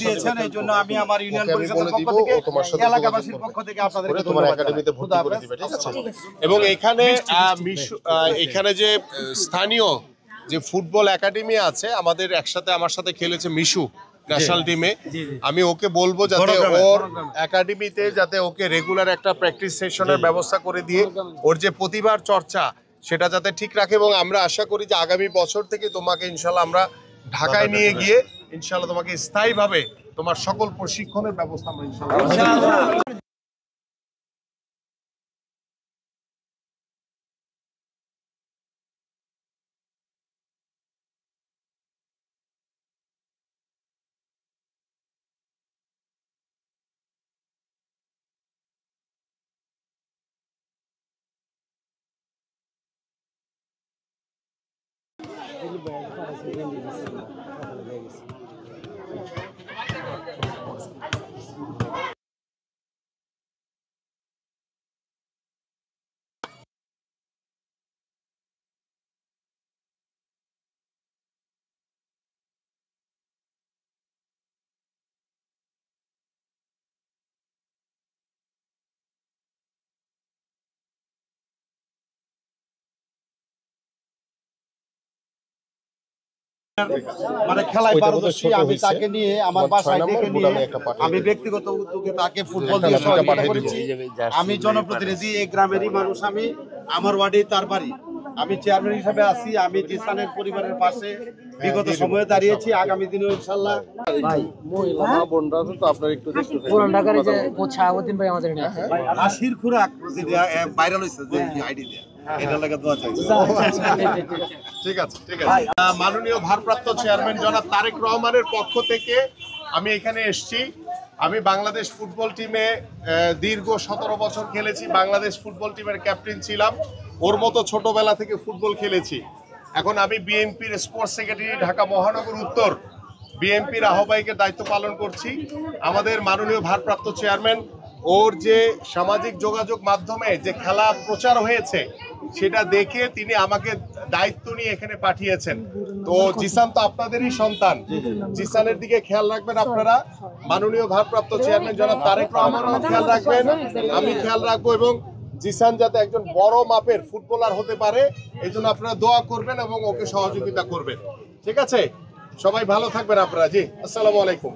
দিয়েছেন এই জন্য আমি আমার ইউনিয়ন পরিষদের পক্ষ থেকে এলাকাবাসীর পক্ষ থেকে আপনাদেরকে তোমার একাডেমিতে ভর্তি করে দিবে, ঠিক আছে? এবং এখানে যে স্থানীয় যে ফুটবল একাডেমি আছে আমাদের একসাথে আমার সাথে খেলেছে মিশু ন্যাশনাল টিমে, আমি ওকে বলবো যাতে ওর একাডেমিতে যাতে ওকে রেগুলার একটা প্র্যাকটিস সেশনের ব্যবস্থা করে দিয়ে ওর যে প্রতিভার চর্চা সেটা যাতে ঠিক রাখে। এবং আমরা আশা করি যে আগামী বছর থেকে তোমাকে ইনশাল্লাহ আমরা ঢাকায় নিয়ে গিয়ে ইনশাল্লাহ তোমাকে স্থায়ীভাবে তোমার সকল প্রশিক্ষণের ব্যবস্থা আমরা ইনশাল্লাহ মানে খেলায় পারদর্শী আমি তাকে নিয়ে আমার বাসায় ডেকে নিয়ে আমি ব্যক্তিগত উদ্যোগে তাকে ফুটবল দিয়ে সহযোগিতা করেছি। আমি জনপ্রতিনিধি, এই গ্রামেরই মানুষ, আমি আমার ওয়ার্ডে তার বাড়ি, আমি চেয়ারম্যান হিসেবে আছি। আমি জিসানের পরিবারের পাশে বিগত সময়ে দাঁড়িয়েছি, আগামী দিনে ইনশাআল্লাহ। ভাই মহিলা মা বোনরা তো আপনারা একটু দেখতে পুরান ঢাকার যে কোচ শাহাবুদ্দিন ভাই আমাদের নিয়ে আছে আশির খুরাক যে ভাইরাল হইছে যে আইডি দিয়ে এটা লাগা দোয়া চাইছি। ঠিক আছে, ঠিক আছে। মাননীয় ভারপ্রাপ্ত চেয়ারম্যান জনাব তারেক রহমানের পক্ষ থেকে আমি এখানে এসেছি। আমি বাংলাদেশ ফুটবল টিমে দীর্ঘ 17 বছর খেলেছি, বাংলাদেশ ফুটবল টিমের ক্যাপ্টেন ছিলাম, ওর মতো ছোটবেলা থেকে ফুটবল খেলেছি। এখন আমি বিএনপির স্পোর্টস সেক্রেটারি, ঢাকা মহানগর উত্তর বিএনপির আহ্বায়কের দায়িত্ব পালন করছি। আমাদের মাননীয় ভারপ্রাপ্ত চেয়ারম্যান ওর যে সামাজিক যোগাযোগ মাধ্যমে যে খেলা প্রচার হয়েছে সেটা দেখে তিনি আমাকে দায়িত্ব নিয়ে এখানে পাঠিয়েছেন। তো জিসান তো আপনাদেরই সন্তান, জিসানের দিকে খেয়াল রাখবেন আপনারা, মাননীয় ভারপ্রাপ্ত চেয়ারম্যান জনাব তারেক রহমানও খেয়াল রাখবেন, আমি খেয়াল রাখবো, এবং জিসান যাতে একজন বড় মাপের ফুটবলার হতে পারে এই জন্য আপনারা দোয়া করবেন এবং ওকে সহযোগিতা করবেন। ঠিক আছে, সবাই ভালো থাকবেন আপনারা। জি, আসসালামু আলাইকুম।